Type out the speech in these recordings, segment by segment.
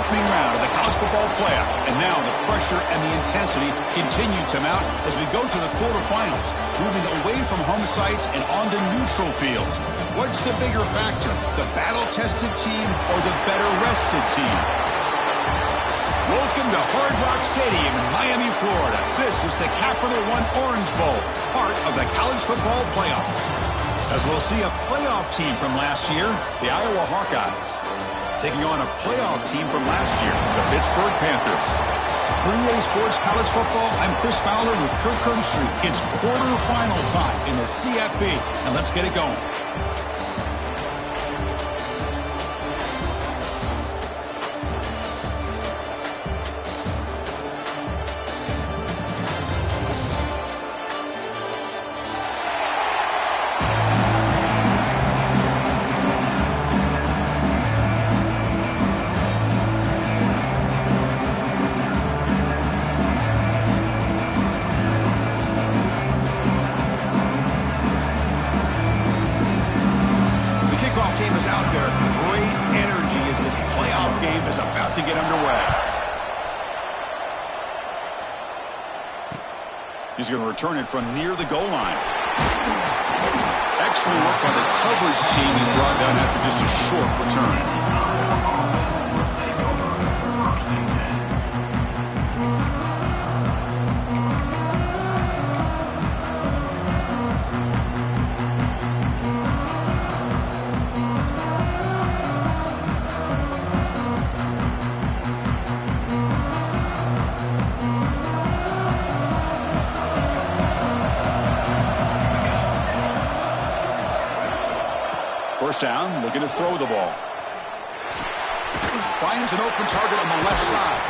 opening round of the college football playoff. And now the pressure and the intensity continue to mount as we go to the quarterfinals, moving away from home sites and onto neutral fields. What's the bigger factor, the battle-tested team or the better-rested team? Welcome to Hard Rock Stadium in Miami, Florida. This is the Capital One Orange Bowl, part of the college football playoff. As we'll see a playoff team from last year, the Iowa Hawkeyes, taking on a playoff team from last year, the Pittsburgh Panthers. For EA Sports College Football, I'm Chris Fowler with Kirk Herbstreit. It's quarterfinal time in the CFP, and let's get it going. He's going to return it from near the goal line. Excellent work by the coverage team. He's brought down after just a short return. First down, looking to throw the ball. Finds an open target on the left side.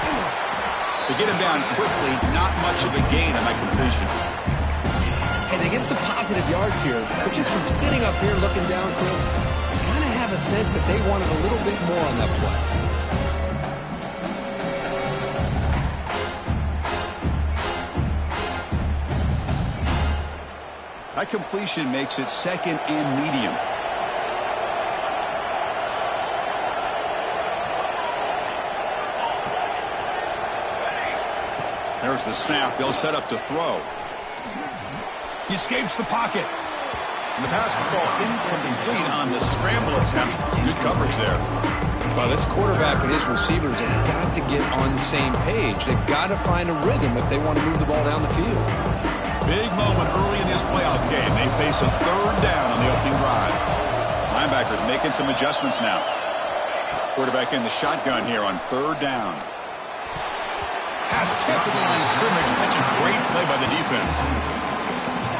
To get him down quickly, not much of a gain on that completion. Hey, they get some positive yards here, but just from sitting up here looking down, Chris, you kind of have a sense that they wanted a little bit more on that play. That completion makes it second and medium. There's the snap. They'll set up to throw. He escapes the pocket. And the pass will fall incomplete on the scramble attempt. Good coverage there. Well, this quarterback and his receivers have got to get on the same page. They've got to find a rhythm if they want to move the ball down the field. Big moment early in this playoff game. They face a third down on the opening drive. Linebackers making some adjustments now. Quarterback in the shotgun here on third down. Pass tip to the line of scrimmage. That's a great play by the defense.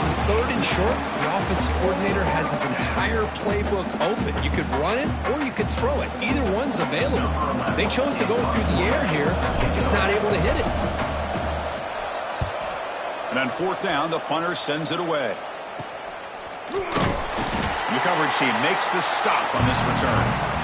On third and short, the offensive coordinator has his entire playbook open. You could run it or you could throw it. Either one's available. They chose to go through the air here. They're just not able to hit it. And on fourth down, the punter sends it away. And the coverage team makes the stop on this return.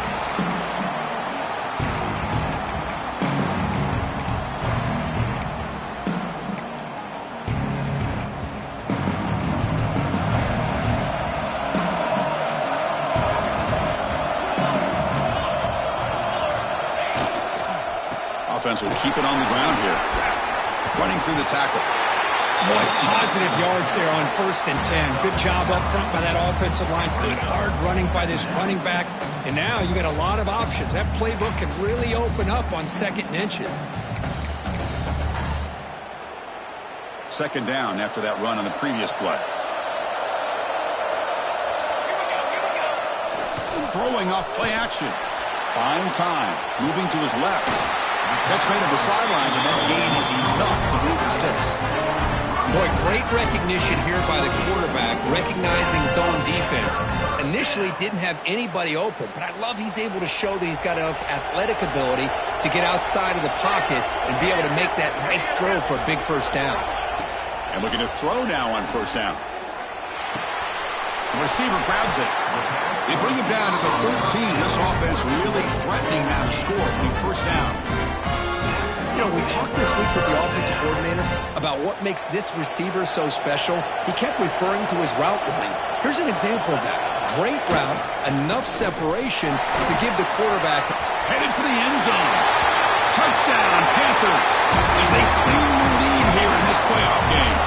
Offense will keep it on the ground here. Running through the tackle. Boy, positive yards there on 1st and 10. Good job up front by that offensive line. Good hard running by this running back. And now you got a lot of options. That playbook can really open up on 2nd and inches. Second down after that run on the previous play. Throwing off play action. Buying time. Moving to his left. Catch made at the sidelines, and that gain is enough to move the sticks. Boy, great recognition here by the quarterback, recognizing zone defense. Initially didn't have anybody open, but I love he's able to show that he's got enough athletic ability to get outside of the pocket and be able to make that nice throw for a big first down. And looking to throw now on first down. The receiver grabs it. They bring him down at the 13. This offense really threatening now to score on first down. You know, we talked this week with the offensive coordinator about what makes this receiver so special. He kept referring to his route running. Here's an example of that. Great route, enough separation to give the quarterback. Headed for the end zone. Touchdown, Panthers, as they claim the lead here in this playoff game.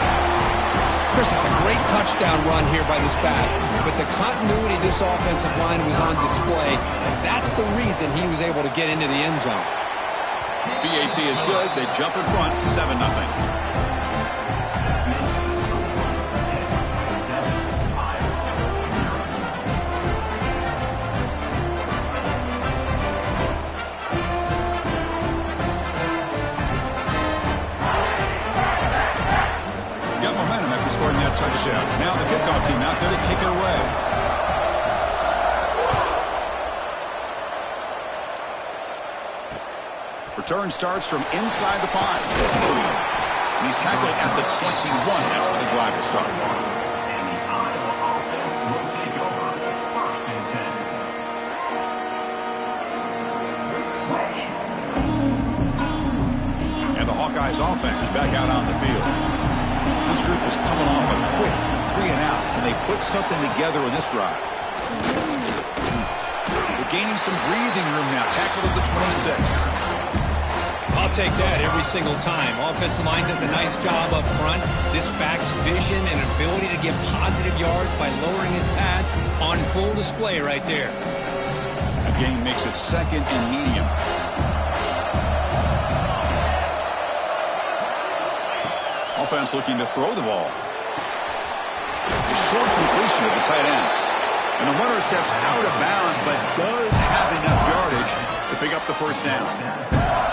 Chris, it's a great touchdown run here by this back, but the continuity of this offensive line was on display, and that's the reason he was able to get into the end zone. BAT is good. They jump in front, 7-0. Got momentum after scoring that touchdown. Now the kickoff team out there to kick it away. Return starts from inside the 5. And he's tackled at the 21. That's where the drive will start. And the Hawkeyes offense is back out on the field. This group is coming off a quick 3 and out. Can they put something together in this drive? They're gaining some breathing room now. Tackled at the 26. I'll take that every single time. Offensive line does a nice job up front. This back's vision and ability to get positive yards by lowering his pads on full display right there. The game makes it 2nd and medium. Offense looking to throw the ball. A short completion of the tight end. And the runner steps out of bounds, but does have enough yardage to pick up the first down.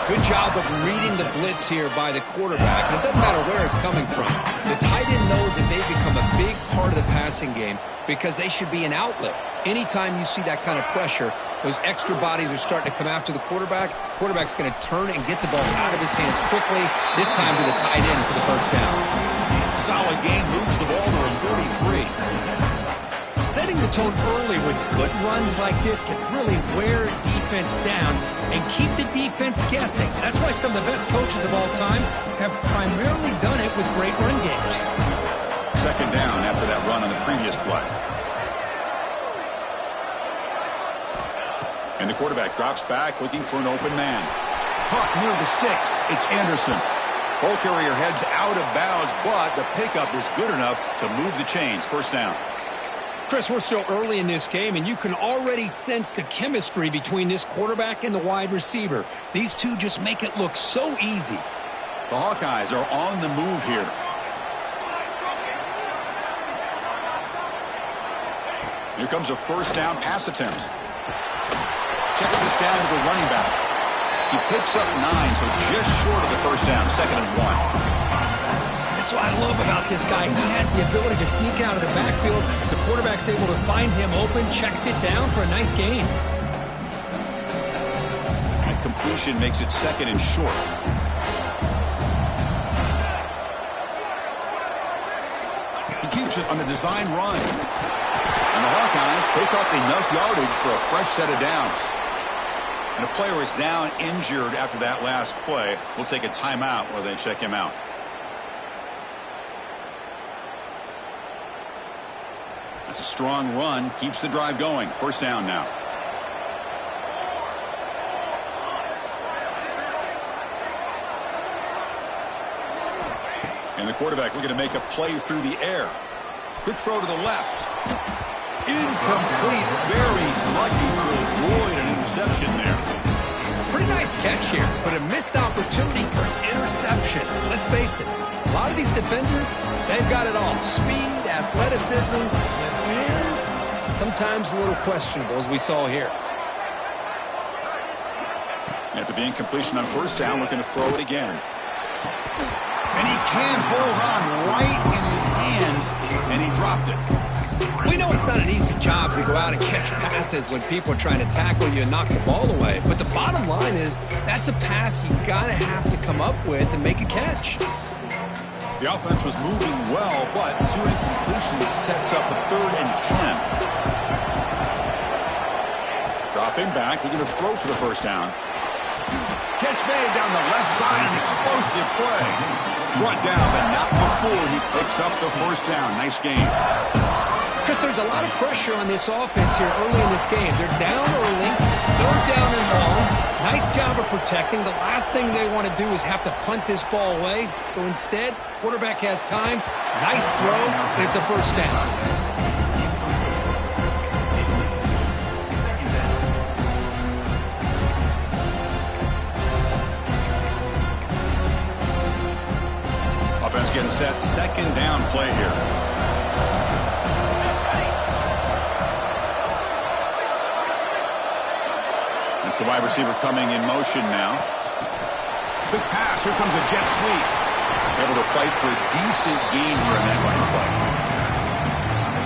Good job of reading the blitz here by the quarterback. And it doesn't matter where it's coming from. The tight end knows that they've become a big part of the passing game because they should be an outlet. Anytime you see that kind of pressure, those extra bodies are starting to come after the quarterback. Quarterback's going to turn and get the ball out of his hands quickly, this time to the tight end for the first down. Solid game, moves the ball to a 33. Setting the tone early with good runs like this can really wear defense down and keep the defense guessing. That's why some of the best coaches of all time have primarily done it with great run games. 2nd down after that run on the previous play. And the quarterback drops back looking for an open man. Caught near the sticks. It's Anderson. Ball carrier heads out of bounds, but the pickup is good enough to move the chains. First down. Chris, we're still early in this game, and you can already sense the chemistry between this quarterback and the wide receiver. These two just make it look so easy. The Hawkeyes are on the move here. Here comes a first down pass attempt. Checks this down to the running back. He picks up 9, so just short of the first down, 2nd and 1. That's what I love about this guy. He has the ability to sneak out of the backfield. The quarterback's able to find him open, checks it down for a nice gain. That completion makes it 2nd and short. He keeps it on a design run. And the Hawkeyes pick up enough yardage for a fresh set of downs. And a player is down injured after that last play. We'll take a timeout while they check him out. That's a strong run. Keeps the drive going. First down now. And the quarterback looking to make a play through the air. Quick throw to the left. Incomplete. Very lucky to avoid an interception there. Pretty nice catch here, but a missed opportunity for an interception. Let's face it, a lot of these defenders, they've got it all. Speed, athleticism, hands, sometimes a little questionable, as we saw here. After the incompletion on first down, looking to throw it again. And he can hold on right in his hands, and he dropped it. We know it's not an easy job to go out and catch passes when people are trying to tackle you and knock the ball away. But the bottom line is that's a pass you gotta have to come up with and make a catch. The offense was moving well, but 2 incompletions sets up a 3rd and 10. Dropping back, looking to throw for the first down. Catch made down the left side, an explosive play. Brought down, but not before he picks up the first down. Nice game. Chris, there's a lot of pressure on this offense here early in this game. They're down early, third down and long. Nice job of protecting. The last thing they want to do is have to punt this ball away. So instead, quarterback has time. Nice throw, and it's a first down. Offense getting set, second down play here. It's the wide receiver coming in motion now. Quick pass, here comes a jet sweep. Able to fight for a decent gain here in that running play.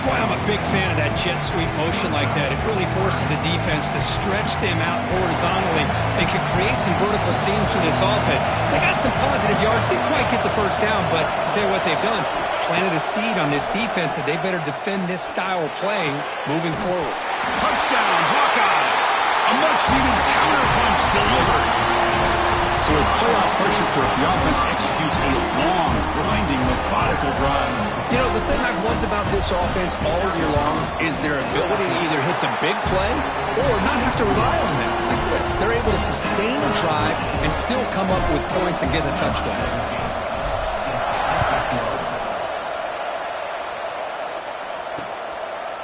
Boy, I'm a big fan of that jet sweep motion like that. It really forces the defense to stretch them out horizontally and can create some vertical seams for this offense. They got some positive yards. Didn't quite get the first down, but I'll tell you what they've done. Planted a seed on this defense that they better defend this style of play moving forward. Touchdown, Hawkeyes! A much-needed counter-punch delivered. So with playoff pressure curve, the offense executes a long, grinding, methodical drive. You know, the thing I've loved about this offense all year long is their ability to either hit the big play or not have to rely on them. Like this, they're able to sustain a drive and still come up with points and get the touchdown.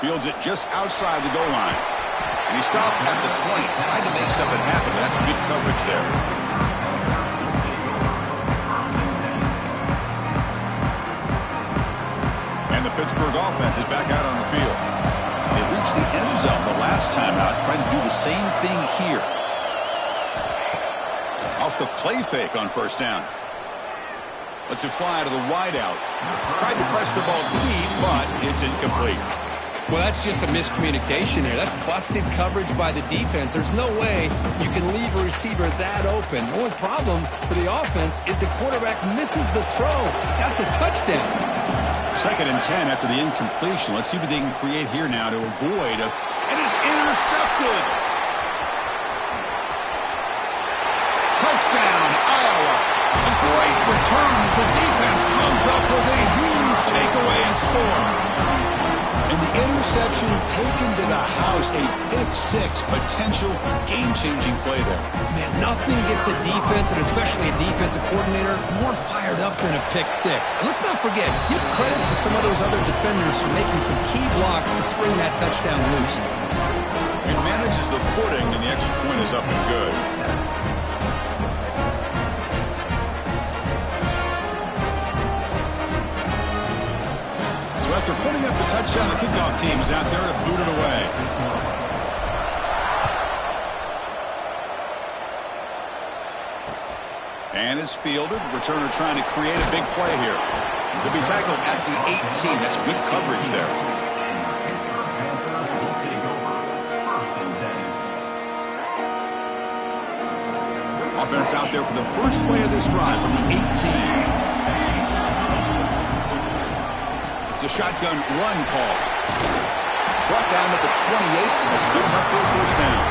Fields it just outside the goal line. And he stopped at the 20, tried to make something happen. That's good coverage there. And the Pittsburgh offense is back out on the field. They reached the end zone the last time out, trying to do the same thing here. Off the play fake on first down. Lets it fly to the wideout. Tried to press the ball deep, but it's incomplete. Well, that's just a miscommunication here. That's busted coverage by the defense. There's no way you can leave a receiver that open. The only problem for the offense is the quarterback misses the throw. That's a touchdown. Second and 10 after the incompletion. Let's see what they can create here now to avoid a... It is intercepted! Touchdown, Iowa! A great return as the defense comes up with a huge takeaway and score. And the interception taken to the house, a pick-6 potential game-changing play there. Man, nothing gets a defense, and especially a defensive coordinator, more fired up than a pick-6. And let's not forget, give credit to some of those other defenders for making some key blocks to spring that touchdown loose. It manages the footing, and the extra point is up and good. After putting up the touchdown, the kickoff team is out there to boot it away. And it's fielded. Returner trying to create a big play here. He'll be tackled at the 18. That's good coverage there. Offense out there for the first play of this drive from the 18. It's a shotgun run call. Brought down at the 28, and that's good enough for a first down.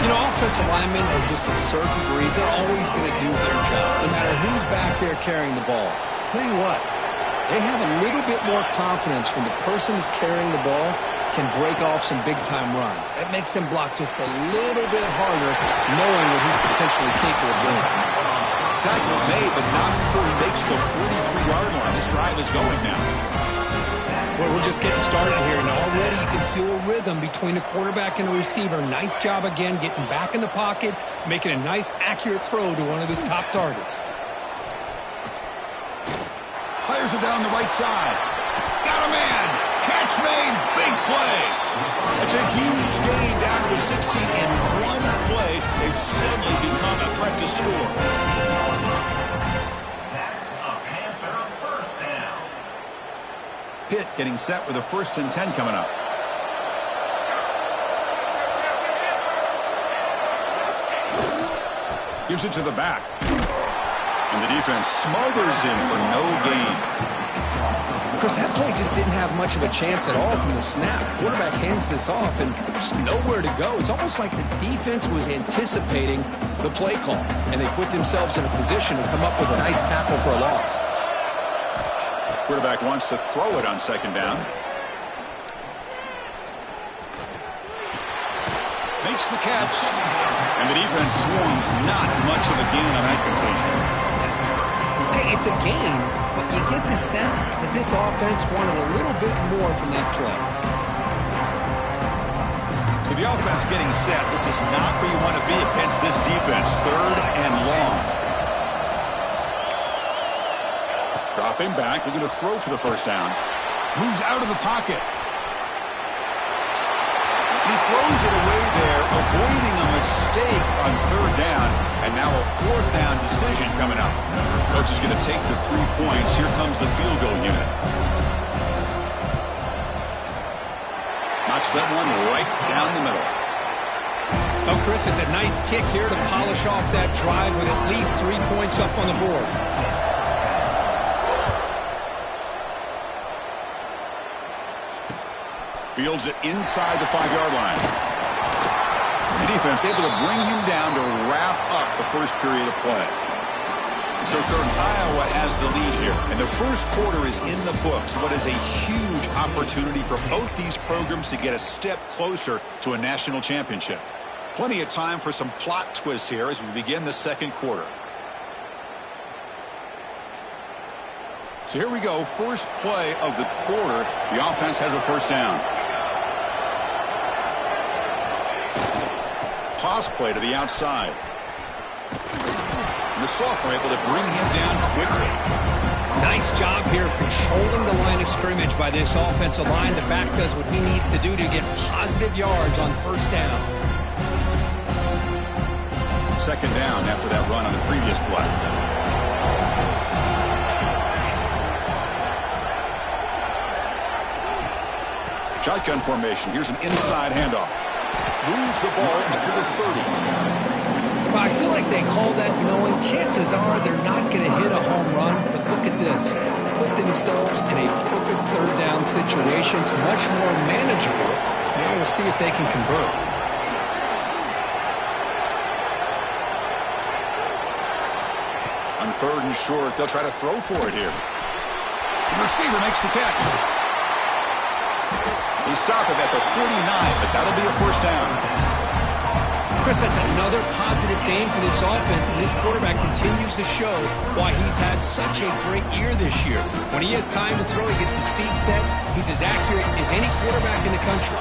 You know, offensive linemen are just a certain breed. They're always going to do their job, no matter who's back there carrying the ball. I'll tell you what, they have a little bit more confidence when the person that's carrying the ball can break off some big-time runs. That makes them block just a little bit harder, knowing what he's potentially capable of doing. Tackle's made, but not before he makes the 43-yard line. This drive is going now. Well, we're just getting started here, and already you can feel a rhythm between the quarterback and the receiver. Nice job again getting back in the pocket, making a nice, accurate throw to one of his top targets. Fires it down the right side. Got a man. Catch made. Big play. It's a huge gain down to the 16 in one play. They've suddenly become a threat to score. Pitt getting set with a 1st and 10 coming up. Gives it to the back. And the defense smothers him for no gain. Chris, that play just didn't have much of a chance at all from the snap. Quarterback hands this off, and there's nowhere to go. It's almost like the defense was anticipating the play call, and they put themselves in a position to come up with a nice tackle for a loss. Quarterback wants to throw it on second down. makes the catch. And the defense swarms. Not much of a gain on that completion. Hey, it's a gain, but you get the sense that this offense wanted a little bit more from that play. So the offense getting set. This is not where you want to be against this defense. 3rd and long. Dropping back, looking to throw for the first down. Moves out of the pocket. He throws it away there, avoiding a mistake on 3rd down. And now a 4th down decision coming up. Coach is going to take the 3 points. Here comes the field goal unit. Knocks that one right down the middle. Oh, Chris, it's a nice kick here to polish off that drive with at least 3 points up on the board. Fields it inside the 5-yard line. The defense able to bring him down to wrap up the first period of play. So third, Iowa has the lead here. And the first quarter is in the books. What is a huge opportunity for both these programs to get a step closer to a national championship. Plenty of time for some plot twists here as we begin the second quarter. So here we go. First play of the quarter. The offense has a first down. Toss play to the outside. And the sophomore able to bring him down quickly. Nice job here of controlling the line of scrimmage by this offensive line. The back does what he needs to do to get positive yards on first down. Second down after that run on the previous play. Shotgun formation. Here's an inside handoff. Moves the ball up to the 30. Well, I feel like they call that knowing chances are they're not going to hit a home run. But look at this. Put themselves in a perfect 3rd down situation. It's much more manageable. Now we'll see if they can convert. On 3rd and short, they'll try to throw for it here. The receiver makes the catch. He stopped it at the 49, but that'll be a first down. Chris, that's another positive game for this offense, and this quarterback continues to show why he's had such a great year this year. When he has time to throw, he gets his feet set. He's as accurate as any quarterback in the country.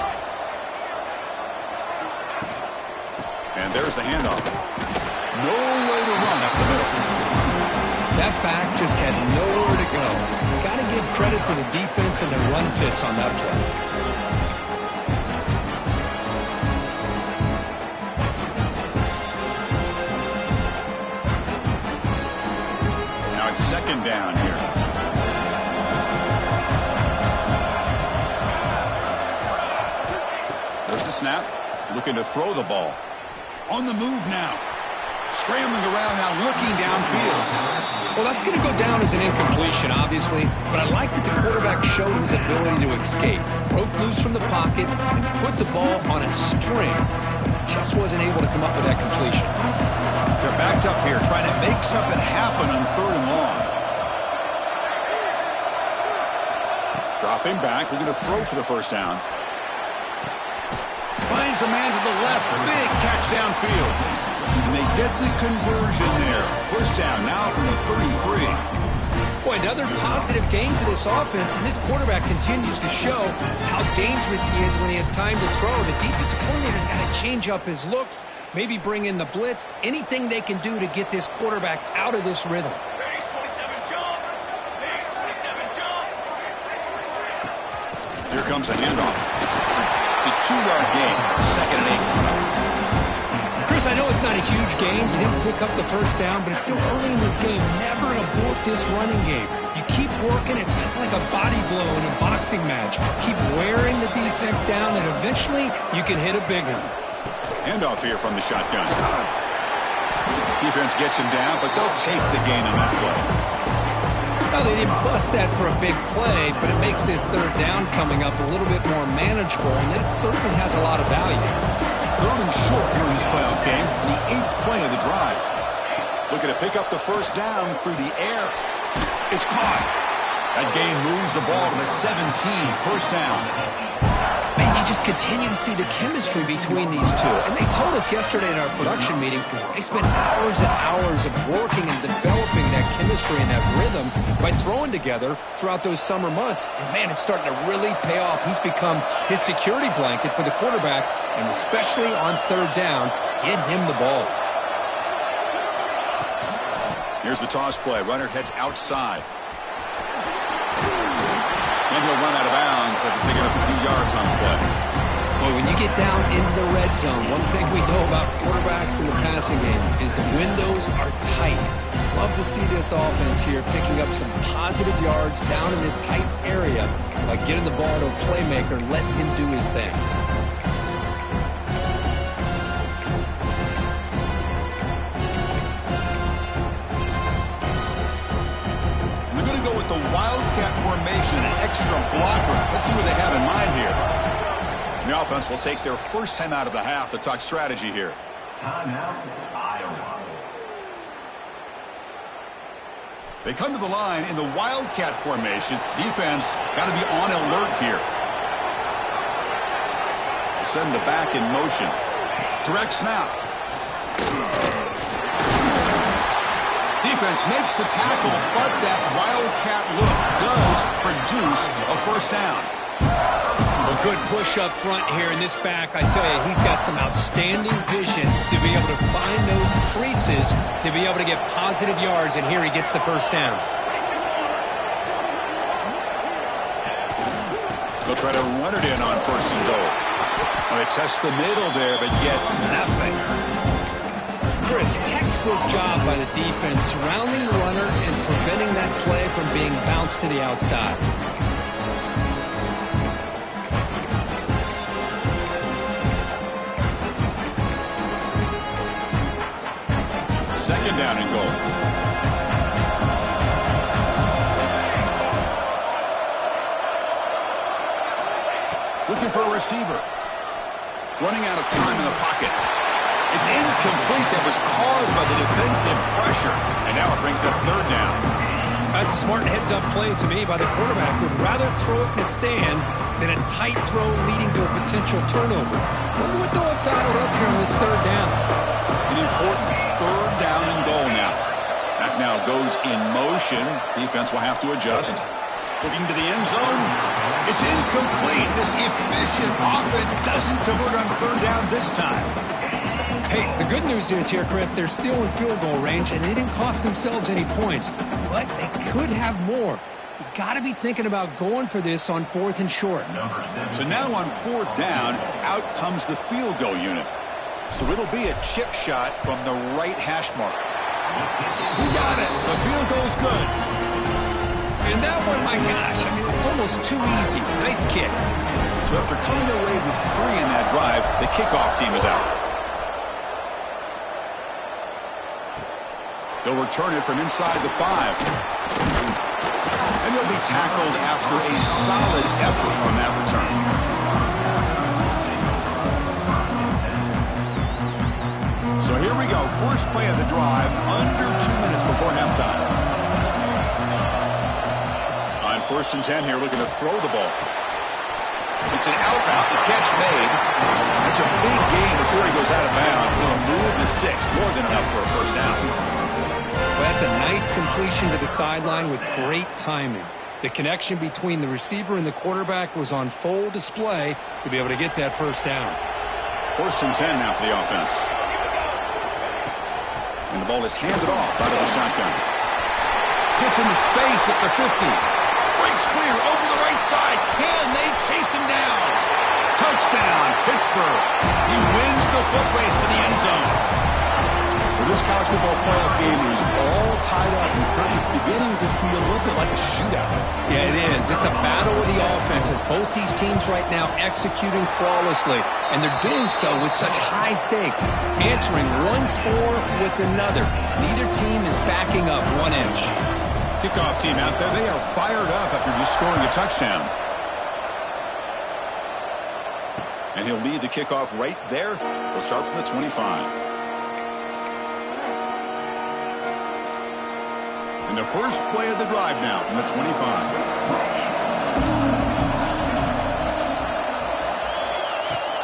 And there's the handoff. No way to run up the middle. That back just had nowhere to go. Got to give credit to the defense and the run fits on that play. Second down here. There's the snap. Looking to throw the ball. On the move now. Scrambling around now, looking downfield. Well, that's going to go down as an incompletion, obviously. But I like that the quarterback showed his ability to escape. Broke loose from the pocket and put the ball on a string. But he just wasn't able to come up with that completion. They're backed up here, trying to make something happen on 3rd and long. Dropping back, looking to throw for the first down. Finds a man to the left, big catch downfield. And they get the conversion there. First down now from the 33. Boy, another positive game for this offense, and this quarterback continues to show how dangerous he is when he has time to throw. The defensive coordinator's got to change up his looks, maybe bring in the blitz, anything they can do to get this quarterback out of this rhythm. Here comes a handoff. It's a 2-yard gain. 2nd and 8. Chris, I know it's not a huge game. You didn't pick up the first down, but it's still early in this game. Never abort this running game. You keep working. It's kind of like a body blow in a boxing match. Keep wearing the defense down, and eventually you can hit a big one. Handoff here from the shotgun. Defense gets him down, but they'll take the gain on that play. Well, they didn't bust that for a big play, but it makes this 3rd down coming up a little bit more manageable, and that certainly has a lot of value. 3rd and short here in this playoff game, the 8th play of the drive. Looking to pick up the first down through the air. It's caught. That gain moves the ball to the 17, first down. Man, you just continue to see the chemistry between these two. And they told us yesterday in our production meeting, they spent hours and hours of working and developing that chemistry and that rhythm by throwing together throughout those summer months. And, man, it's starting to really pay off. He's become his security blanket for the quarterback, and especially on third down, get him the ball. Here's the toss play. Runner heads outside. And he'll run out of bounds after picking up a few yards on the play. Boy, when you get down into the red zone, one thing we know about quarterbacks in the passing game is the windows are tight. Love to see this offense here picking up some positive yards down in this tight area by getting the ball to a playmaker and letting him do his thing. The Wildcat formation, an extra blocker. Let's see what they have in mind here. The offense will take their first time out of the half to talk strategy here. Timeout, Iowa. They come to the line in the Wildcat formation. Defense got to be on alert here. Send the back in motion. Direct snap. Defense makes the tackle, but that Wildcat look does produce a first down. A good push up front here in this back. I tell you, he's got some outstanding vision to be able to find those creases, to be able to get positive yards, and here he gets the first down. They'll try to run it in on first and goal. Well, they test the middle there, but yet nothing. Chris, textbook job by the defense surrounding the runner and preventing that play from being bounced to the outside. Second down and goal. Looking for a receiver. Running out of time in the pocket. It's incomplete. That was caused by the defensive pressure. And now it brings up third down. That's a smart heads-up play to me by the quarterback. Would rather throw it in the stands than a tight throw leading to a potential turnover. Wonder what they'll have dialed up here on this third down. An important third down and goal now. That now goes in motion. Defense will have to adjust. Looking to the end zone. It's incomplete. This efficient offense doesn't convert on third down this time. Hey, the good news is here, Chris, they're still in field goal range, and they didn't cost themselves any points. But they could have more. You got to be thinking about going for this on fourth and short. So now on fourth down, out comes the field goal unit. So it'll be a chip shot from the right hash mark. We got it. The field goal's good. And that one, my gosh, I mean, it's almost too easy. Nice kick. So after coming away with 3 in that drive, the kickoff team is out. They'll return it from inside the 5. And he'll be tackled after a solid effort on that return. So here we go. First play of the drive, under 2 minutes before halftime. On first and 10 here, looking to throw the ball. It's an out-route, the catch made. That's a big gain before he goes out of bounds. He'll move the sticks, more than enough for a first down. Well, that's a nice completion to the sideline with great timing. The connection between the receiver and the quarterback was on full display to be able to get that first down. First and 10 now for the offense. And the ball is handed off out of the shotgun. Gets into space at the 50. Breaks clear over the right side. Can they chase him down? Touchdown, Pittsburgh. He wins the foot race to the end zone. Well, this college football playoff game is all tied up, and it's beginning to feel a little bit like a shootout. Yeah, it is. It's a battle of the offenses. Both these teams right now executing flawlessly, and they're doing so with such high stakes, answering one score with another. Neither team is backing up 1 inch. Kickoff team out there, they are fired up after just scoring a touchdown. And he'll lead the kickoff right there. He'll start from the 25. And the first play of the drive now from the 25.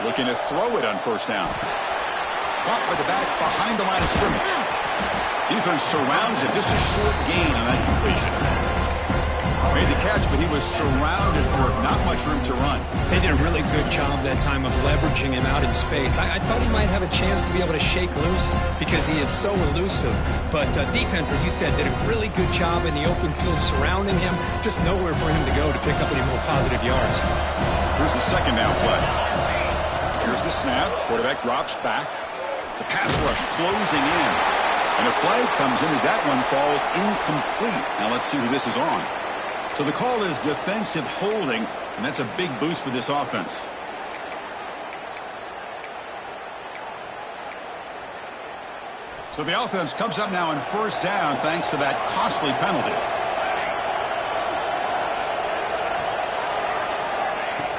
Looking to throw it on first down. Caught by the back behind the line of scrimmage. Defense surrounds him. Just a short gain on that completion. Made the catch, but he was surrounded for not much room to run. They did a really good job that time of leveraging him out in space. I thought he might have a chance to be able to shake loose because he is so elusive. But defense, as you said, did a really good job in the open field surrounding him. Just nowhere for him to go to pick up any more positive yards. Here's the second down play. Here's the snap. Quarterback drops back. The pass rush closing in. And a flag comes in as that one falls incomplete. Now let's see who this is on. So the call is defensive holding, and that's a big boost for this offense. So the offense comes up now on first down thanks to that costly penalty.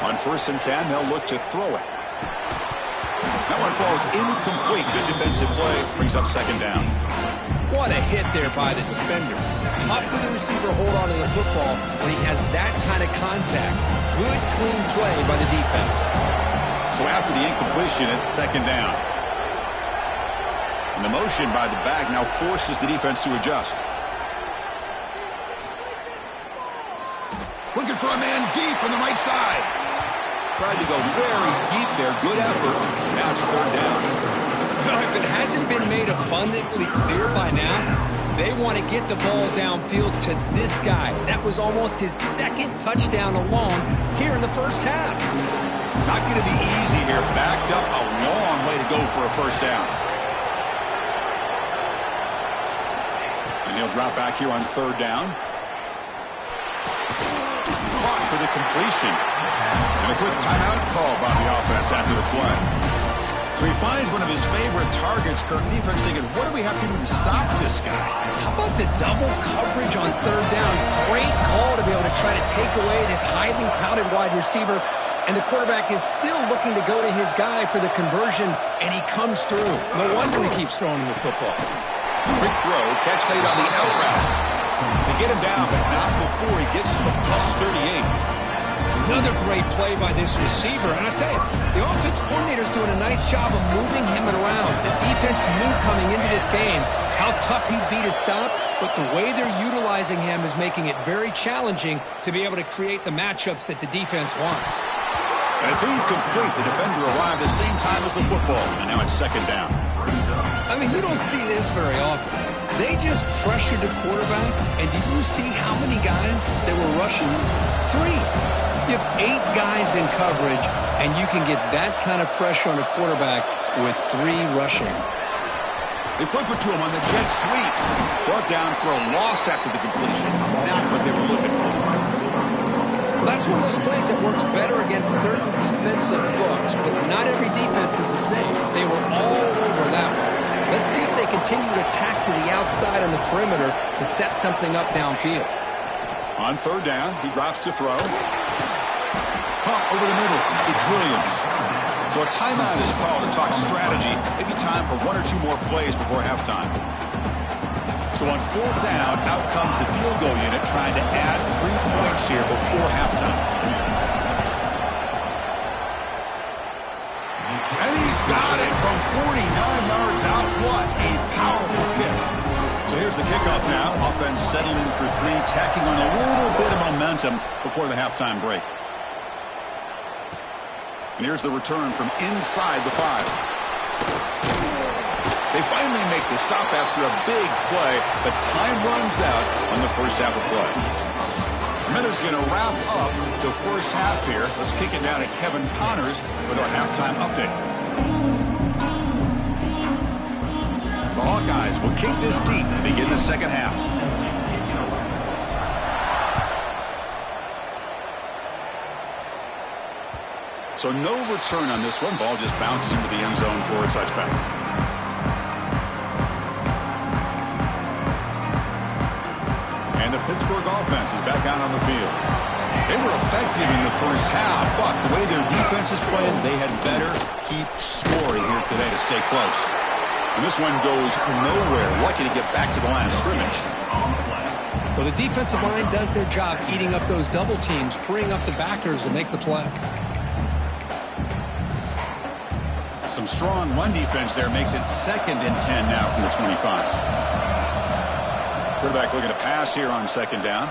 On 1st and 10, they'll look to throw it. That one falls incomplete. Good defensive play. Brings up second down. What a hit there by the defender. Tough for the receiver to hold on to the football when he has that kind of contact. Good, clean play by the defense. So after the incompletion, it's second down. And the motion by the back now forces the defense to adjust. Looking for a man deep on the right side. Tried to go very deep there. Good effort. Now it's third down. Well, if it hasn't been made abundantly clear by now, they want to get the ball downfield to this guy. That was almost his second touchdown alone here in the first half. Not going to be easy here. Backed up a long way to go for a first down. And he'll drop back here on third down. Caught for the completion. And a quick timeout call by the offense after the play. So he finds one of his favorite targets. Kirk defense thinking, what do we have to do to stop this guy? How about the double coverage on third down? Great call to be able to try to take away this highly touted wide receiver. And the quarterback is still looking to go to his guy for the conversion, and he comes through. No wonder he keeps throwing him the football. Quick throw, catch made on the out route. They get him down, but not before he gets to the +38. Another great play by this receiver. And I'll tell you, the offense coordinator's doing a nice job of moving him around. The defense knew coming into this game how tough he'd be to stop, but the way they're utilizing him is making it very challenging to be able to create the matchups that the defense wants. And it's incomplete. The defender arrived the same time as the football, and now it's second down. I mean, you don't see this very often. They just pressured the quarterback, and did you see how many guys they were rushing? 3. You have 8 guys in coverage, and you can get that kind of pressure on a quarterback with 3 rushing. They flip it to him on the jet sweep. Brought down for a loss after the completion. Not what they were looking for. Well, that's one of those plays that works better against certain defensive looks, but not every defense is the same. They were all over that one. Let's see if they continue to attack to the outside on the perimeter to set something up downfield. On third down, he drops to throw. Caught over the middle. It's Williams. So a timeout is called to talk strategy. Maybe time for 1 or 2 more plays before halftime. So on fourth down, out comes the field goal unit trying to add 3 points here before halftime. And he's got it from 49 yards out. What a powerful kick. So here's the kickoff now. Offense settling for 3, tacking on a little bit of momentum before the halftime break. And here's the return from inside the 5. They finally make the stop after a big play, but time runs out on the first half of play. Minutes going to wrap up the first half here. Let's kick it down to Kevin Connors with our halftime update. The Hawkeyes will kick this deep and begin the second half. So no return on this one. Ball just bounces into the end zone for a touchback. And the Pittsburgh offense is back out on the field. They were effective in the first half, but the way their defense is playing, they had better keep scoring here today to stay close. And this one goes nowhere. Lucky to get back to the line of scrimmage. Well, the defensive line does their job eating up those double teams, freeing up the backers to make the play. Some strong run defense there makes it 2nd and 10 now from the 25. Quarterback looking to pass here on 2nd down.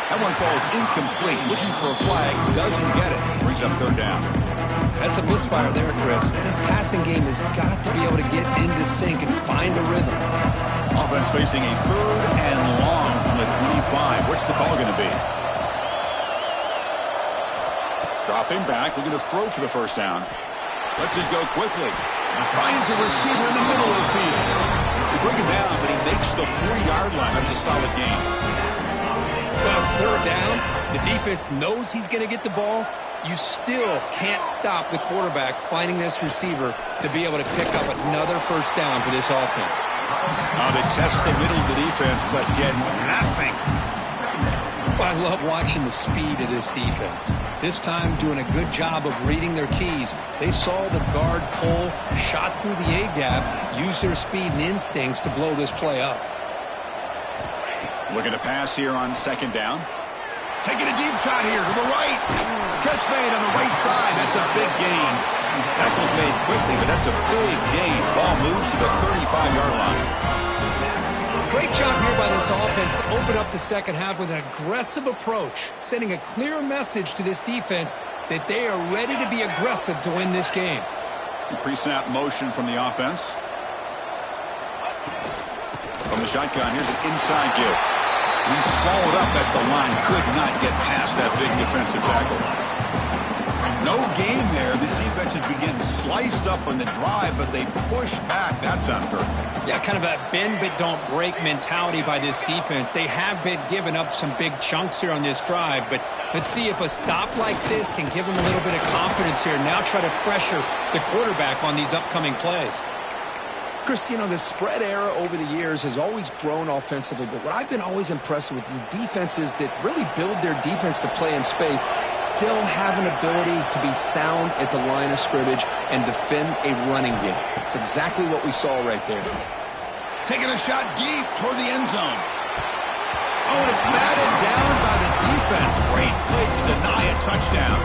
That one falls incomplete. Looking for a flag. Doesn't get it. Brings up 3rd down. That's a misfire there, Chris. This passing game has got to be able to get into sync and find a rhythm. Offense facing a 3rd and long from the 25. What's the call going to be? Dropping back. Looking to throw for the 1st down. Lets it go quickly. Finds a receiver in the middle of the field. They bring him down, but he makes the 4-yard line. That's a solid gain. Well, it's 3rd down. The defense knows he's going to get the ball. You still can't stop the quarterback finding this receiver to be able to pick up another 1st down for this offense. They test the middle of the defense, but get nothing. Well, I love watching the speed of this defense. This time doing a good job of reading their keys. They saw the guard pull, shot through the A-gap, used their speed and instincts to blow this play up. Looking to pass here on 2nd down. Taking a deep shot here to the right. Catch made on the right side. That's a big gain. Tackle's made quickly, but that's a big gain. Ball moves to the 35-yard line. Great job here by this offense to open up the 2nd half with an aggressive approach, sending a clear message to this defense that they are ready to be aggressive to win this game. Pre-snap motion from the offense. From the shotgun, here's an inside give. He's swallowed up at the line. Could not get past that big defensive tackle. No gain there. This defense has been getting sliced up on the drive, but they push back. That's on Kirk. Yeah, kind of a bend but don't break mentality by this defense. They have been giving up some big chunks here on this drive, but let's see if a stop like this can give them a little bit of confidence here. Now try to pressure the quarterback on these upcoming plays. Chris, you know, the spread era over the years has always grown offensively, but what I've been always impressed with the defenses that really build their defense to play in space still have an ability to be sound at the line of scrimmage and defend a running game. It's exactly what we saw right there. Taking a shot deep toward the end zone. Oh, and it's batted down by the defense. Great play to deny a touchdown.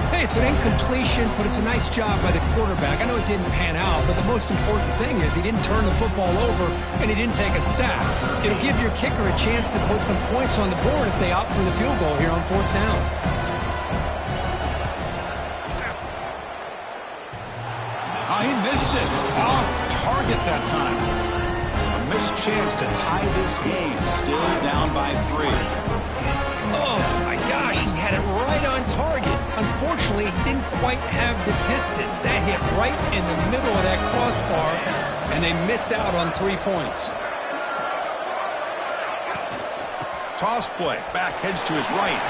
Hey, it's an incompletion, but it's a nice job by the quarterback. I know it didn't pan out, but the most important thing is he didn't turn the football over and he didn't take a sack. It'll give your kicker a chance to put some points on the board if they opt for the field goal here on 4th down. Oh, he missed it. Off target that time. A missed chance to tie this game. Still down by 3. Oh, my gosh, he had it right on target. Unfortunately, he didn't quite have the distance. That hit right in the middle of that crossbar, and they miss out on 3 points. Toss play. Back heads to his right.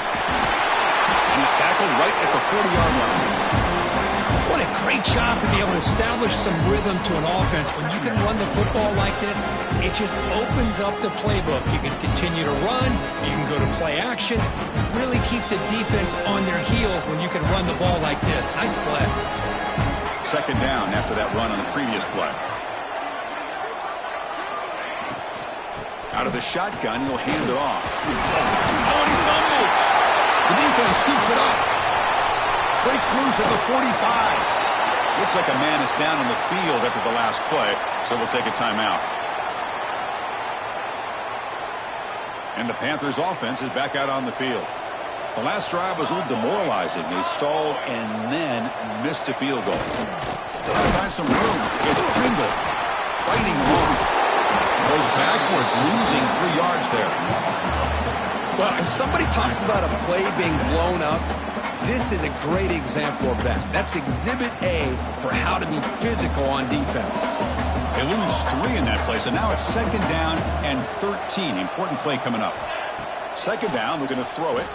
He's tackled right at the 40-yard line. What a great job to be able to establish some rhythm to an offense. When you can run the football like this, it just opens up the playbook. You can continue to run. You can go to play action. You really keep the defense on their heels when you can run the ball like this. Nice play. 2nd down after that run on the previous play. Out of the shotgun, he'll hand it off. Oh, and he fumbles. The defense scoops it up. Breaks loose at the 45. Looks like a man is down on the field after the last play, so we'll take a timeout. And the Panthers offense is back out on the field. The last drive was a little demoralizing. They stalled and then missed a field goal. Trying to find some room. It's Pringle fighting him off. Goes backwards, losing 3 yards there. Well, if somebody talks about a play being blown up, this is a great example of that. That's exhibit A for how to be physical on defense. They lose 3 in that play, so now it's 2nd down and 13. Important play coming up. 2nd down, we're going to throw it.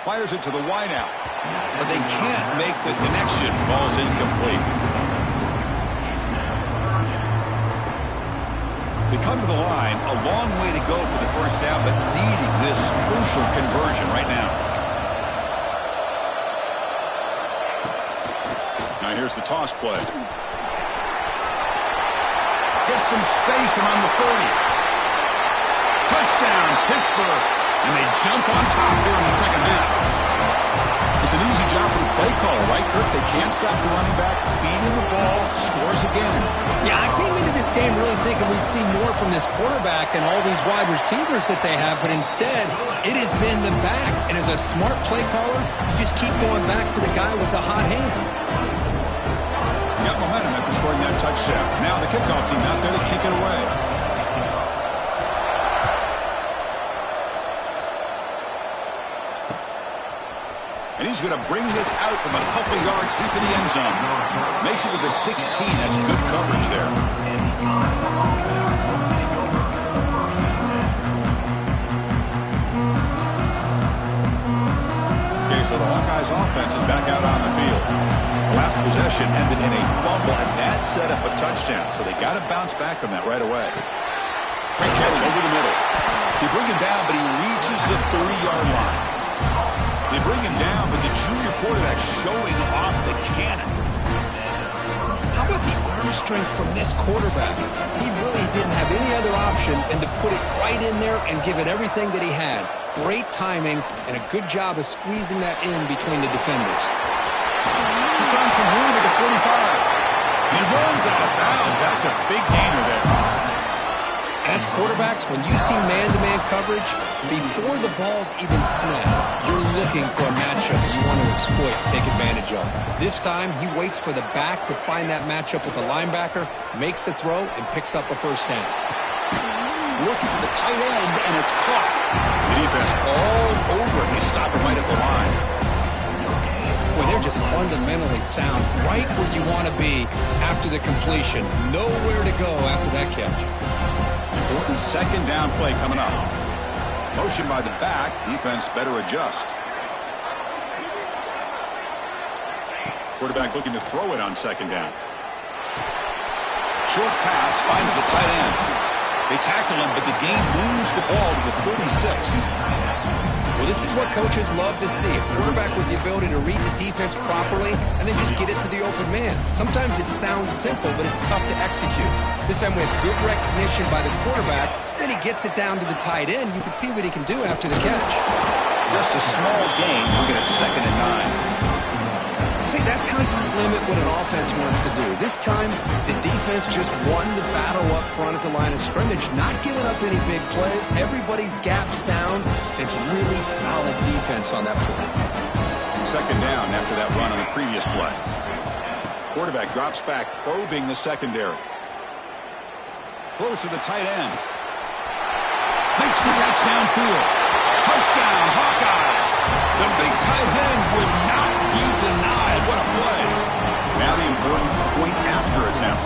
Fires it to the wideout, but they can't make the connection. Ball's incomplete. They come to the line, a long way to go for the 1st down, but needing this crucial conversion right now. Now here's the toss play. Gets some space around the 30. Touchdown, Pittsburgh. And they jump on top here in the second half. It's an easy job for the play caller, right, Kirk? They can't stop the running back, feeding the ball, scores again. Yeah, I came into this game really thinking we'd see more from this quarterback and all these wide receivers that they have, but instead, it has been the back. And as a smart play caller, you just keep going back to the guy with the hot hand. Got momentum after scoring that touchdown. Now the kickoff team out there to kick it away. And he's going to bring this out from a couple yards deep in the end zone. Makes it to the 16. That's good coverage there. Okay, so the Hawkeyes offense is back out on the field. Last possession ended in a fumble, and that set up a touchdown. So they got to bounce back from that right away. Great catch over the middle. They bring him down, but he reaches the 30-yard line. They bring him down, but the junior quarterback showing off the cannon. How about the arm strength from this quarterback? He really didn't have any other option than to put it right in there and give it everything that he had. Great timing and a good job of squeezing that in between the defenders. He's found some room at the 45. He runs out of bounds. That's a big gainer there. As quarterbacks, when you see man-to-man coverage, before the ball's even snapped, you're looking for a matchup you want to exploit, take advantage of. This time, he waits for the back to find that matchup with the linebacker, makes the throw, and picks up a first down. Looking for the tight end, and it's caught. The defense all over. They stop it right at the line. Boy, they're just fundamentally sound, right where you want to be after the completion. Nowhere to go after that catch. Important second down play coming up. Motion by the back. Defense better adjust. Quarterback looking to throw it on second down. Short pass finds the tight end. They tackle him, but the game moves the ball to the 36. Well, this is what coaches love to see. A quarterback with the ability to read the defense properly and then just get it to the open man. Sometimes it sounds simple, but it's tough to execute. This time we have good recognition by the quarterback. Then he gets it down to the tight end. You can see what he can do after the catch. Just a small gain. Looking at 2nd and 9. See, that's how you limit what an offense wants to do. This time, the defense just won the battle up front at the line of scrimmage, not giving up any big plays. Everybody's gap sound. It's really solid defense on that play. 2nd down after that run on the previous play. Quarterback drops back, probing the secondary. Close to the tight end. Makes the catch downfield. Touchdown, Hawkeyes. The big tight end would not be denied. What a play. Now the important point after attempt.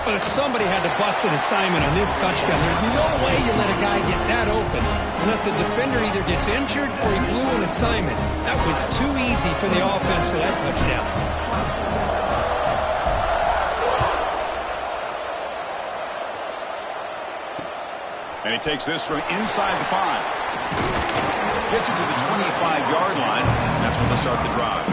Well, somebody had to bust an assignment on this touchdown. There's no way you let a guy get that open unless the defender either gets injured or he blew an assignment. That was too easy for the offense for that touchdown. And he takes this from inside the 5. Gets it to the 25-yard line. And that's when they'll start the drive.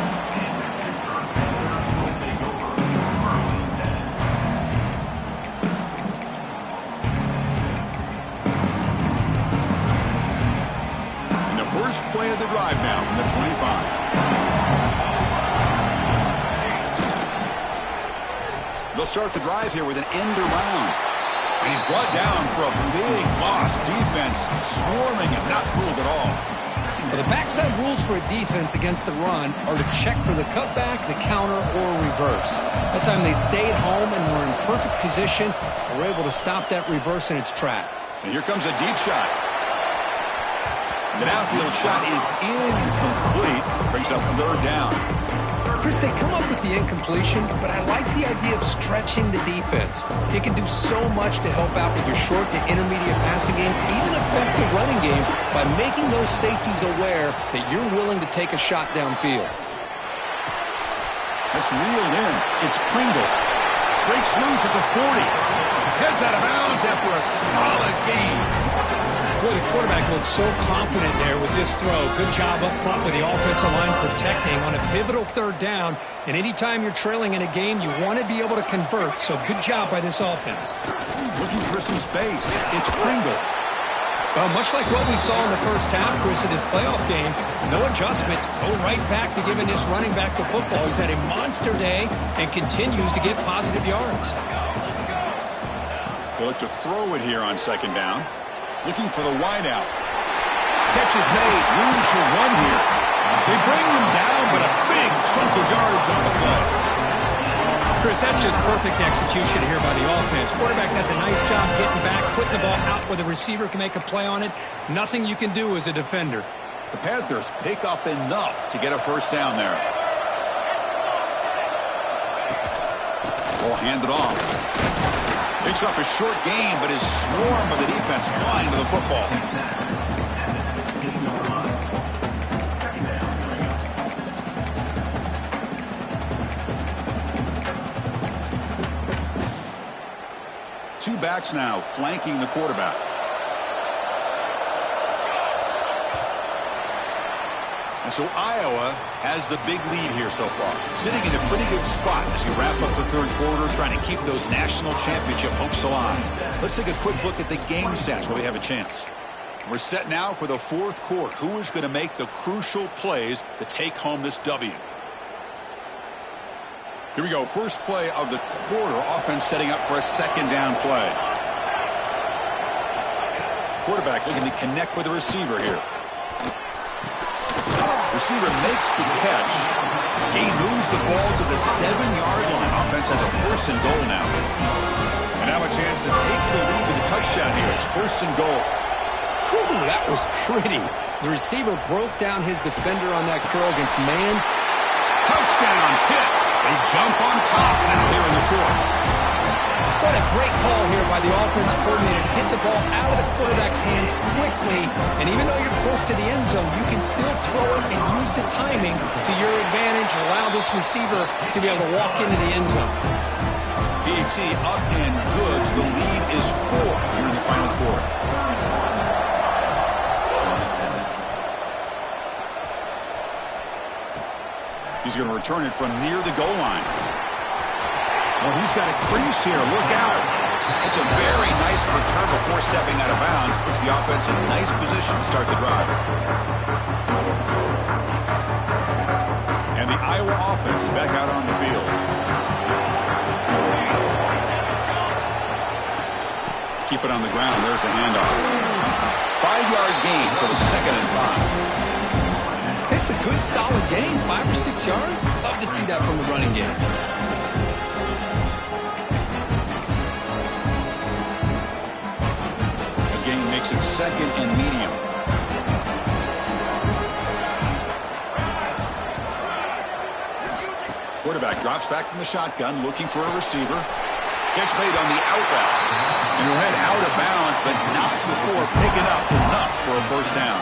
And the first play of the drive now from the 25. They'll start the drive here with an end around. And he's brought down for a big loss. Defense swarming and not fooled at all. Well, the backside rules for a defense against the run are to check for the cutback, the counter, or reverse. That time they stayed home and were in perfect position and were able to stop that reverse in its track. And here comes a deep shot. The downfield shot is incomplete. Brings up 3rd down. Chris, they come up with the incompletion, but I like the idea of stretching the defense. It can do so much to help out with your short to intermediate passing game, even affect the running game by making those safeties aware that you're willing to take a shot downfield. That's reeled in. It's Pringle. Breaks loose at the 40. Heads out of bounds after a solid game. Boy, the quarterback looked so confident there with this throw. Good job up front with the offensive line protecting on a pivotal 3rd down. And anytime you're trailing in a game, you want to be able to convert. So good job by this offense. Looking for some space. It's Pringle. Well, much like what we saw in the first half, Chris, of this playoff game, no adjustments. Go right back to giving this running back the football. He's had a monster day and continues to get positive yards. They look to throw it here on second down. Looking for the wideout. Catch is made. Room to run here. They bring him down, but a big chunk of yardage on the play. Chris, that's just perfect execution here by the offense. Quarterback does a nice job getting back, putting the ball out where the receiver can make a play on it. Nothing you can do as a defender. The Panthers pick up enough to get a first down there. Ball handed off. Picks up a short gain, but is swarmed by the defense flying to the football. Two backs now flanking the quarterback. And so Iowa has the big lead here so far. Sitting in a pretty good spot as you wrap up the third quarter, trying to keep those national championship hopes alive. Let's take a quick look at the game stats while we have a chance. We're set now for the fourth quarter. Who is going to make the crucial plays to take home this W? Here we go. First play of the quarter. Offense setting up for a second down play. Quarterback looking to connect with the receiver here. Receiver makes the catch. He moves the ball to the 7-yard line. Offense has a first and goal now. And now a chance to take the lead with a touchdown here. It's first and goal. Whew, that was pretty. The receiver broke down his defender on that curl against man. Touchdown, Pitt. They jump on top now here in the fourth. What a great call here by the offense coordinator to get the ball out of the quarterback's hands quickly. And even though you're close to the end zone, you can still throw it and use the timing to your advantage and allow this receiver to be able to walk into the end zone. PAT up and good. The lead is 4 here in the final quarter. He's going to return it from near the goal line. Well, he's got a crease here. Look out. It's a very nice return before stepping out of bounds. Puts the offense in a nice position to start the drive. And the Iowa offense is back out on the field. Keep it on the ground. There's the handoff. 5-yard gain, so it's second and 5. It's a good, solid game. 5 or 6 yards. Love to see that from the running game. The gain makes it second and medium. Quarterback drops back from the shotgun, looking for a receiver. Catch made on the out route. And he'll head out of bounds, but not before picking up enough for a first down.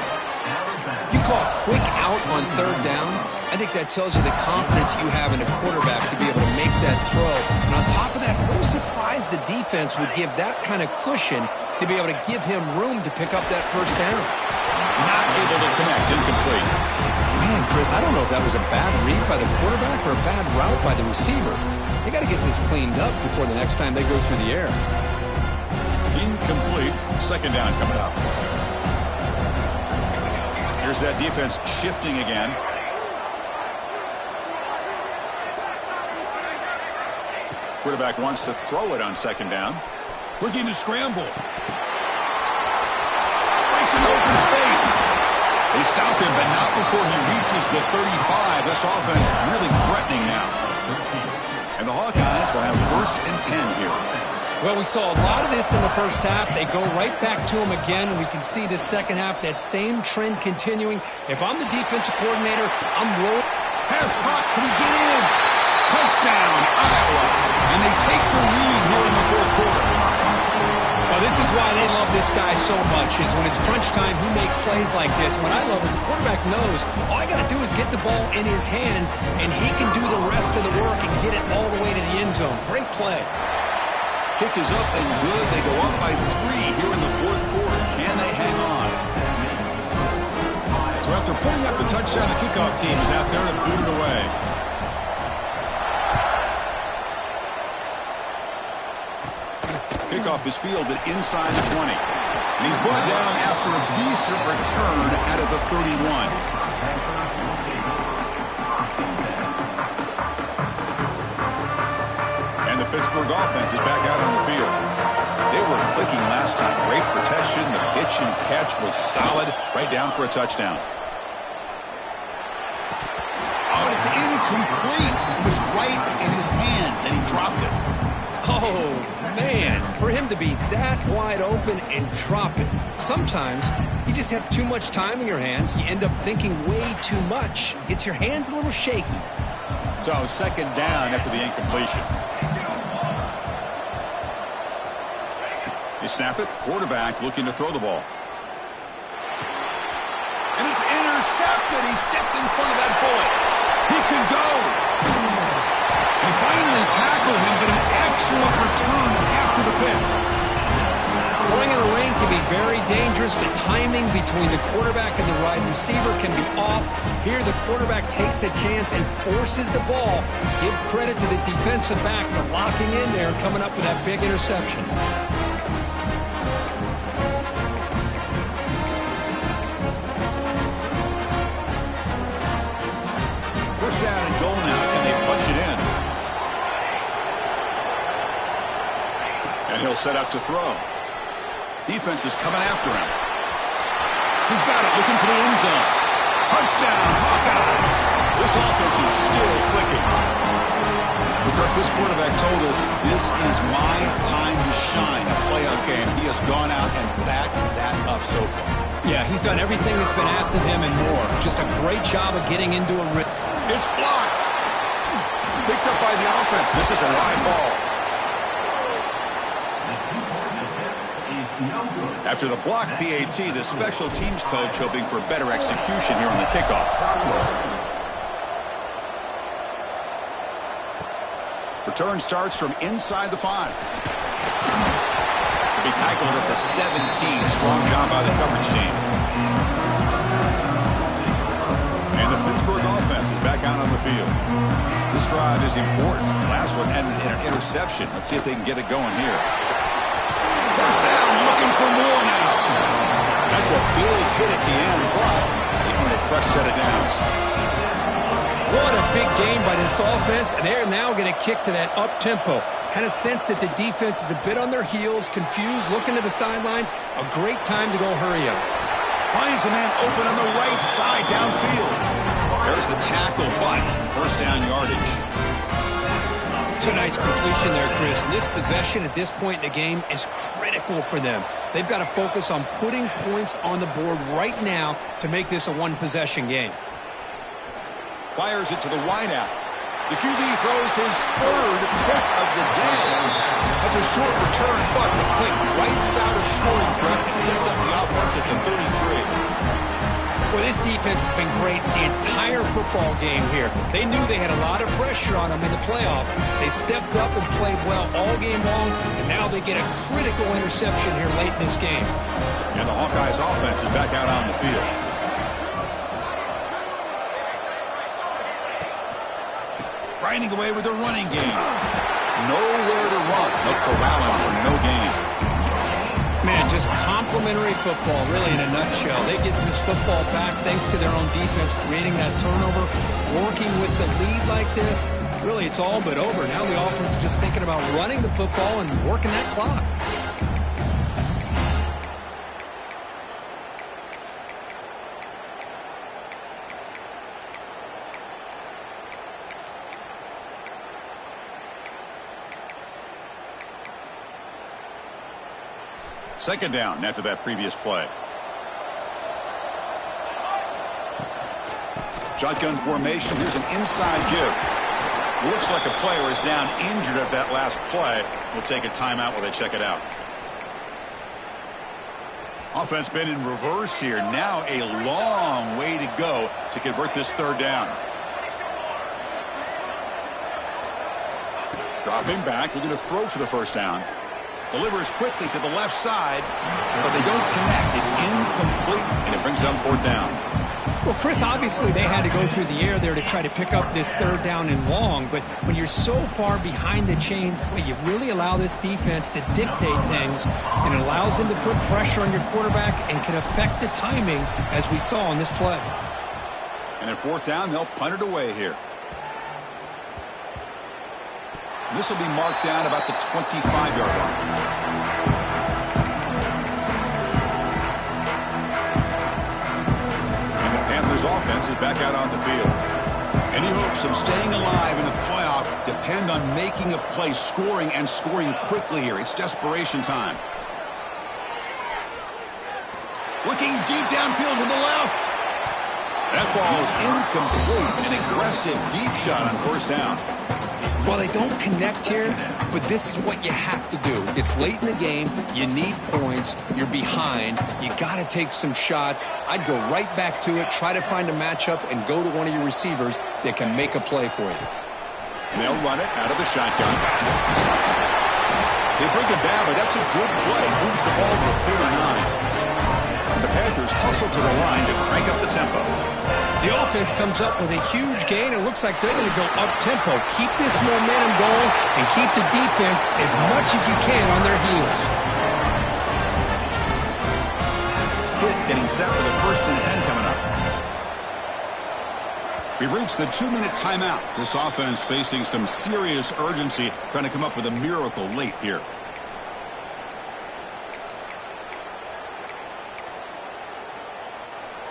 You call a quick out on third down. I think that tells you the confidence you have in a quarterback to be able to make that throw. And on top of that, I'm surprised the defense would give that kind of cushion to be able to give him room to pick up that first down. Not able to connect, incomplete. Man, Chris, I don't know if that was a bad read by the quarterback or a bad route by the receiver. They got to get this cleaned up before the next time they go through the air. Incomplete. Second down coming up. Here's that defense shifting again. Quarterback wants to throw it on second down. Looking to scramble. Makes an open space. They stop him, but not before he reaches the 35. This offense really threatening now. And the Hawkeyes will have first and 10 here. Well, we saw a lot of this in the first half. They go right back to him again, and we can see the second half, that same trend continuing. If I'm the defensive coordinator, I'm rolling. Pass caught. Can he get in? Touchdown, Iowa. And they take the lead here in the fourth quarter. Well, this is why they love this guy so much, is when it's crunch time, he makes plays like this. What I love is the quarterback knows all I got to do is get the ball in his hands, and he can do the rest of the work and get it all the way to the end zone. Great play. Kick is up and good. They go up by 3 here in the fourth quarter. Can they hang on? So after putting up a touchdown, the kickoff team is out there to boot it away. Kickoff is fielded inside the 20. And he's brought down after a decent return out of the 31. And the Pittsburgh offense is back out on the field. They were clicking last time. Great protection. The pitch and catch was solid. Right down for a touchdown. Oh, and it's incomplete. It was right in his hands, and he dropped it. Oh, man, for him to be that wide open and drop it. Sometimes you just have too much time in your hands. You end up thinking way too much. Gets your hands a little shaky. So second down after the incompletion. You snap it, quarterback looking to throw the ball. And it's intercepted. He stepped in front of that bullet. He can go. They finally tackled him, but an excellent return after the pick. Throwing in the rain can be very dangerous. The timing between the quarterback and the wide receiver can be off. Here the quarterback takes a chance and forces the ball. Give credit to the defensive back for locking in there and coming up with that big interception. First down and goal now. Can they punch it in? And he'll set up to throw. Defense is coming after him. He's got it, looking for the end zone. Touchdown, Hawkeyes. This offense is still clicking. McCurk, this quarterback told us this is my time to shine, a playoff game. He has gone out and backed that up so far. Yeah, he's done everything that's been asked of him and more. Just a great job of getting into a rhythm. It's blocked. Picked up by the offense. This is a live ball. After the block PAT, the special teams coach hoping for better execution here on the kickoff. Return starts from inside the 5. To be tackled at the 17. Strong job by the coverage team. And the Pittsburgh offense is back out on the field. This drive is important. Last one and an interception. Let's see if they can get it going here. First down, looking for more now. That's a big hit at the end, but they earn a fresh set of downs. What a big game by this offense, and they're now going to kick to that up-tempo. Kind of sense that the defense is a bit on their heels, confused, looking to the sidelines. A great time to go hurry up. Finds a man open on the right side downfield. There's the tackle, but first down yardage. It's a nice completion there, Chris. And this possession at this point in the game is critical for them. They've got to focus on putting points on the board right now to make this a one-possession game. Fires it to the wideout. The QB throws his third pick of the day. That's a short return, but the pick right side of scoring threat and sets up the offense at the 33. Well, this defense has been great the entire football game here. They knew they had a lot of pressure on them in the playoff. They stepped up and played well all game long, and now they get a critical interception here late in this game. And the Hawkeyes offense is back out on the field. Grinding away with a running game. Nowhere to run. No corralling for no gain. Man, just complimentary football, really, in a nutshell. They get this football back thanks to their own defense, creating that turnover, working with the lead like this. Really, it's all but over. Now the offense is just thinking about running the football and working that clock. Second down after that previous play. Shotgun formation. Here's an inside give. Looks like a player is down injured at that last play. We'll take a timeout while they check it out. Offense been in reverse here. Now a long way to go to convert this third down. Dropping back. Looking to throw for the first down. Delivers quickly to the left side, but they don't connect. It's incomplete, and it brings up fourth down. Well, Chris, obviously they had to go through the air there to try to pick up this third down and long, but when you're so far behind the chains, boy, you really allow this defense to dictate things, and it allows them to put pressure on your quarterback and can affect the timing, as we saw on this play. And at fourth down, they'll punt it away here. This will be marked down about the 25-yard line. His offense is back out on the field. Any hopes of staying alive in the playoff depend on making a play, scoring, and scoring quickly here. It's desperation time. Looking deep downfield to the left. That ball is incomplete. An aggressive deep shot on first down. Well, they don't connect here, but this is what you have to do. It's late in the game. You need points. You're behind. You got to take some shots. I'd go right back to it, try to find a matchup, and go to one of your receivers that can make a play for you. And they'll run it out of the shotgun. They bring it down, but that's a good play. Moves the ball to 39. The Panthers hustle to the line to crank up the tempo. The offense comes up with a huge gain. It looks like they're going to go up-tempo. Keep this momentum going and keep the defense as much as you can on their heels. Hit getting set for the 1st and 10 coming up. We've reached the 2-minute timeout. This offense facing some serious urgency, trying to come up with a miracle late here.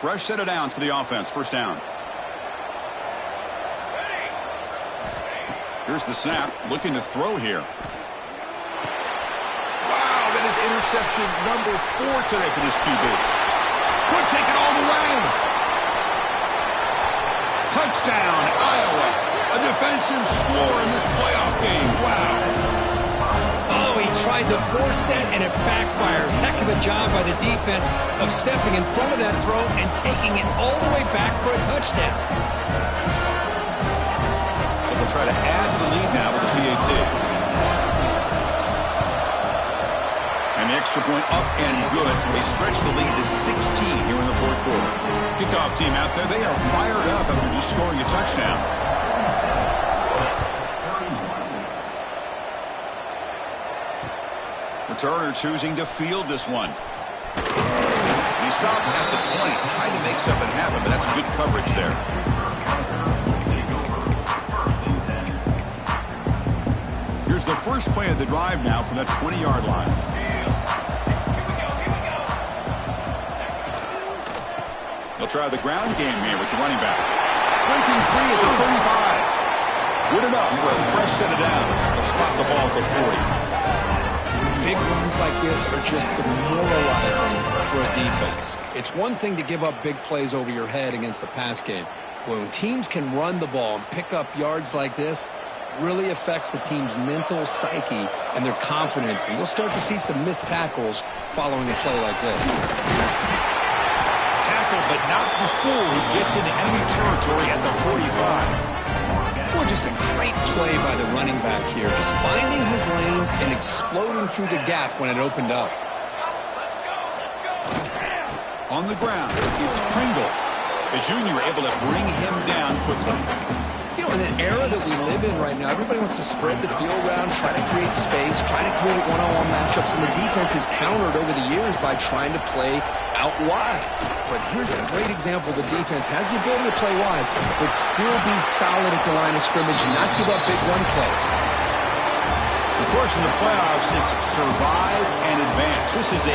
Fresh set of downs for the offense. First down. Here's the snap. Looking to throw here. Wow, that is interception number 4 today for this QB. Could take it all the way. Touchdown, Iowa. A defensive score in this playoff game. Wow. Oh, he tried to force it, and it backfires. Heck of a job by the defense of stepping in front of that throw and taking it all the way back for a touchdown. They'll try to add to the lead now with the PAT. And the extra point up and good. They stretch the lead to 16 here in the fourth quarter. Kickoff team out there, they are fired up after just scoring a touchdown. Returner choosing to field this one. He stopped at the 20, trying to make something happen, but that's good coverage there. Here's the first play of the drive now from that 20-yard line. They'll try the ground game here with the running back. Breaking free at the 35. Good enough for a fresh set of downs. They'll spot the ball at the 40. Big runs like this are just demoralizing for a defense. It's one thing to give up big plays over your head against the pass game. When teams can run the ball and pick up yards like this, it really affects the team's mental psyche and their confidence. And you'll start to see some missed tackles following a play like this. Tackle, but not before he gets into enemy territory at the 45. Well, just a great play by the running back here. Just finding his lanes and exploding through the gap when it opened up. On the ground, it's Pringle. The junior able to bring him down quickly. You know, in an era that we live in right now, everybody wants to spread the field around, try to create space, try to create one-on-one matchups, and the defense is countered over the years by trying to play out wide. But here's a great example. The defense has the ability to play wide, but still be solid at the line of scrimmage, not give up big run plays. Of course, in the playoffs, it's survive and advance. This is a